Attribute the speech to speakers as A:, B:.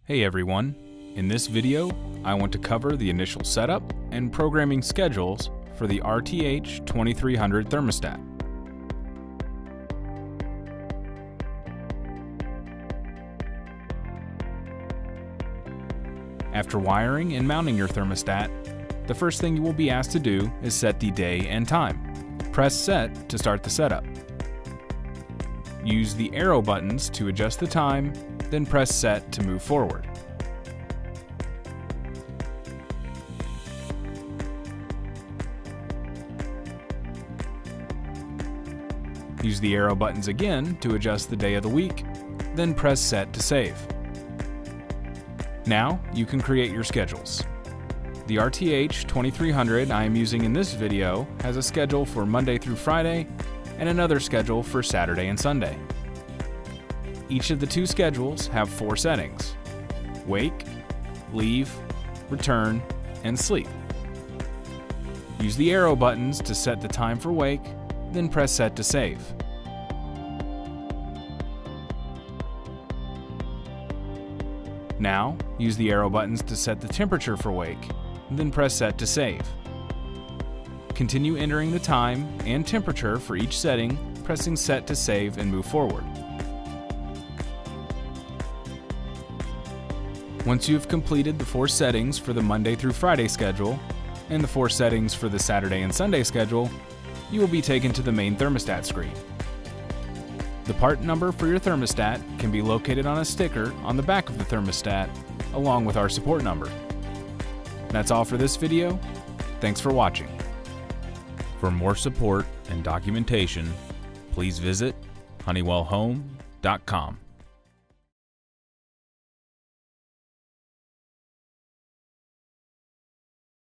A: Hey everyone, in this video I want to cover the initial setup and programming schedules for the RTH2300 thermostat. After wiring and mounting your thermostat, the first thing you will be asked to do is set the day and time. Press Set to start the setup. Use the arrow buttons to adjust the time, then press Set to move forward. Use the arrow buttons again to adjust the day of the week, then press Set to save. Now you can create your schedules. The RTH2300 I am using in this video has a schedule for Monday through Friday and another schedule for Saturday and Sunday. Each of the two schedules have 4 settings: wake, leave, return, and sleep. Use the arrow buttons to set the time for wake, then press Set to save. Now, use the arrow buttons to set the temperature for wake, then press Set to save. Continue entering the time and temperature for each setting, pressing Set to save and move forward. Once you have completed the 4 settings for the Monday through Friday schedule and the 4 settings for the Saturday and Sunday schedule, you will be taken to the main thermostat screen. The part number for your thermostat can be located on a sticker on the back of the thermostat, along with our support number. That's all for this video. Thanks for watching. For more support and documentation, please visit honeywellhome.com.